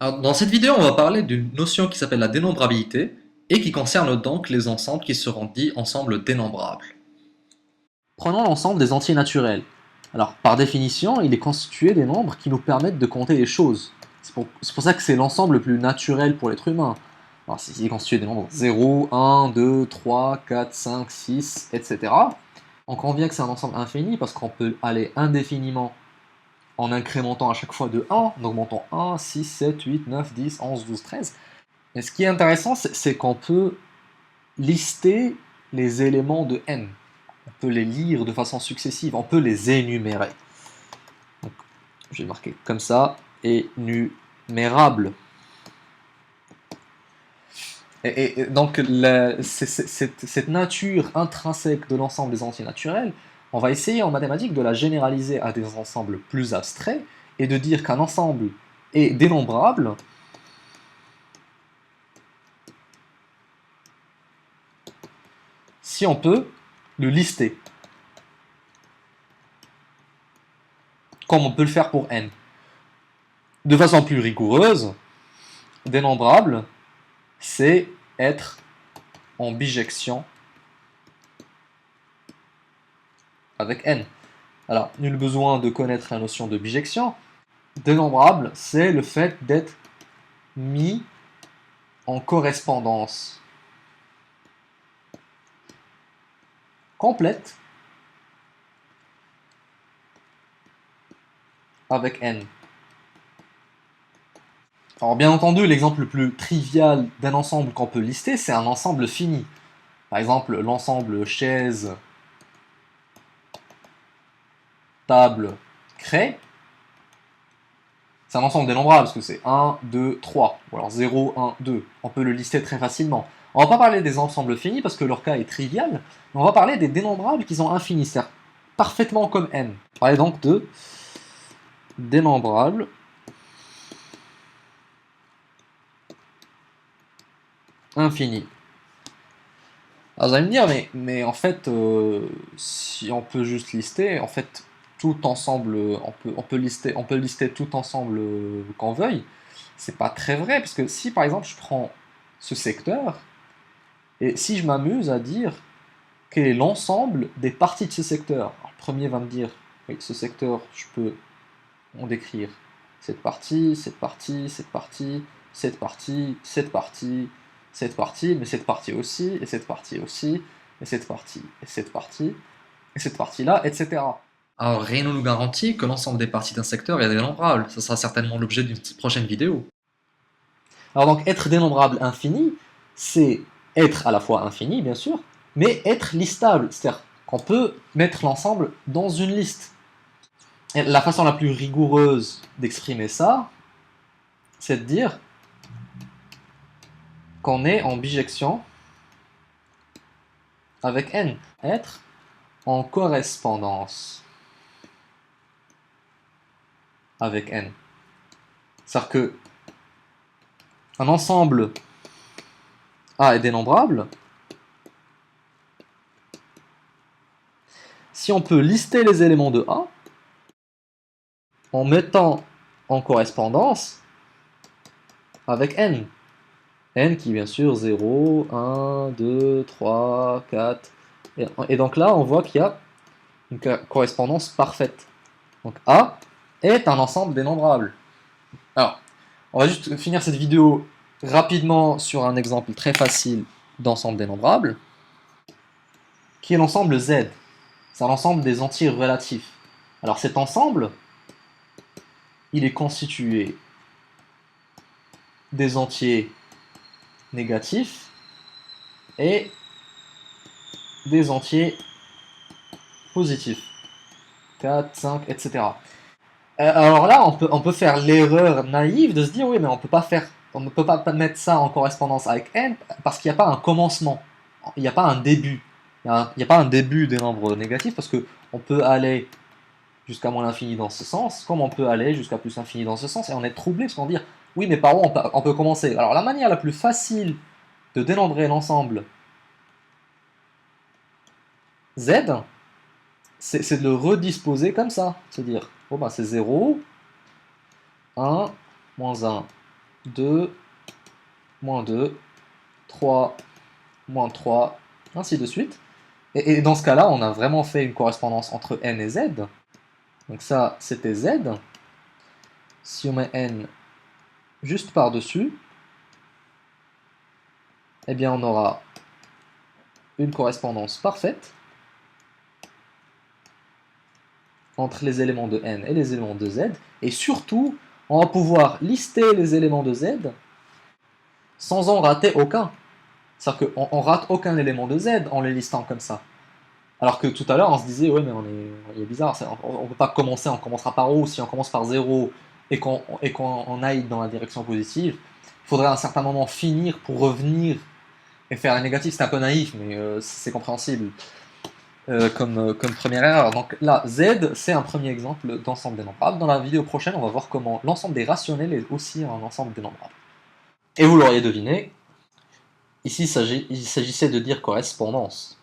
Alors, dans cette vidéo, on va parler d'une notion qui s'appelle la dénombrabilité et qui concerne donc les ensembles qui seront dits ensembles dénombrables. Prenons l'ensemble des entiers naturels. Alors, par définition, il est constitué des nombres qui nous permettent de compter les choses. C'est pour ça que c'est l'ensemble le plus naturel pour l'être humain. Alors, il est constitué des nombres 0, 1, 2, 3, 4, 5, 6, etc. On convient que c'est un ensemble infini parce qu'on peut aller indéfiniment en incrémentant à chaque fois de 1, en augmentant 1, 6, 7, 8, 9, 10, 11, 12, 13. Et ce qui est intéressant, c'est qu'on peut lister les éléments de n. On peut les lire de façon successive, on peut les énumérer. Donc, je vais marquer comme ça, énumérable. Et donc, cette nature intrinsèque de l'ensemble des entiers naturels, on va essayer en mathématiques de la généraliser à des ensembles plus abstraits et de dire qu'un ensemble est dénombrable si on peut le lister, comme on peut le faire pour n. De façon plus rigoureuse, dénombrable, c'est être en bijection avec n. Alors, nul besoin de connaître la notion de bijection. Dénombrable, c'est le fait d'être mis en correspondance complète avec n. Alors bien entendu, l'exemple le plus trivial d'un ensemble qu'on peut lister, c'est un ensemble fini. Par exemple, l'ensemble chaise, table, craie, c'est un ensemble dénombrable parce que c'est 1, 2, 3, ou alors 0, 1, 2. On peut le lister très facilement. On va pas parler des ensembles finis parce que leur cas est trivial, mais on va parler des dénombrables qui sont infinis, c'est-à-dire parfaitement comme n. On va parler donc de dénombrables infinis. Alors vous allez me dire, mais en fait, si on peut juste lister, en fait, tout ensemble, on peut lister tout ensemble qu'on veuille. C'est pas très vrai, parce que si par exemple je prends ce secteur, et si je m'amuse à dire quel est l'ensemble des parties de ce secteur, alors, le premier va me dire, oui, ce secteur, je peux en décrire cette partie, cette partie, cette partie, cette partie, cette partie, cette partie, mais cette partie aussi, et cette partie aussi, et cette partie, et cette partie, et cette partie-là, etc. Alors, rien ne nous garantit que l'ensemble des parties d'un secteur est dénombrable. Ce sera certainement l'objet d'une prochaine vidéo. Alors donc, être dénombrable infini, c'est être à la fois infini, bien sûr, mais être listable. C'est-à-dire qu'on peut mettre l'ensemble dans une liste. Et la façon la plus rigoureuse d'exprimer ça, c'est de dire qu'on est en bijection avec n. Être en correspondance avec n. C'est-à-dire que un ensemble A est dénombrable si on peut lister les éléments de A en mettant en correspondance avec n. N qui est bien sûr 0, 1, 2, 3, 4. Et donc là, on voit qu'il y a une correspondance parfaite. Donc A est un ensemble dénombrable. Alors, on va juste finir cette vidéo rapidement sur un exemple très facile d'ensemble dénombrable, qui est l'ensemble Z. C'est un ensemble des entiers relatifs. Alors cet ensemble, il est constitué des entiers négatifs et des entiers positifs. 4, 5, etc. Alors là, on peut faire l'erreur naïve de se dire oui, mais on ne peut pas mettre ça en correspondance avec n parce qu'il n'y a pas un commencement, il n'y a pas un début. Il n'y a pas un début des nombres négatifs parce qu'on peut aller jusqu'à moins l'infini dans ce sens, comme on peut aller jusqu'à plus l'infini dans ce sens, et on est troublé parce qu'on dit oui, mais par où on peut commencer. Alors la manière la plus facile de dénombrer l'ensemble z, c'est de le redisposer comme ça, c'est dire bon bah c'est 0, 1, moins 1, 2, moins 2, 3, moins 3, ainsi de suite. Et dans ce cas-là, on a vraiment fait une correspondance entre n et z. Donc ça, c'était z. Si on met n juste par-dessus, eh bien on aura une correspondance parfaite entre les éléments de n et les éléments de z. Et surtout, on va pouvoir lister les éléments de z sans en rater aucun. C'est-à-dire qu'on ne rate aucun élément de z en les listant comme ça. Alors que tout à l'heure, on se disait, ouais, mais il est bizarre, on ne peut pas commencer, on commencera par où? Si on commence par 0 et qu'on aille dans la direction positive, il faudrait à un certain moment finir pour revenir et faire un négatif. C'est un peu naïf, mais c'est compréhensible comme première erreur. Donc là, Z, c'est un premier exemple d'ensemble dénombrable. Dans la vidéo prochaine, on va voir comment l'ensemble des rationnels est aussi un ensemble dénombrable. Et vous l'auriez deviné, ici il s'agissait de dire correspondance.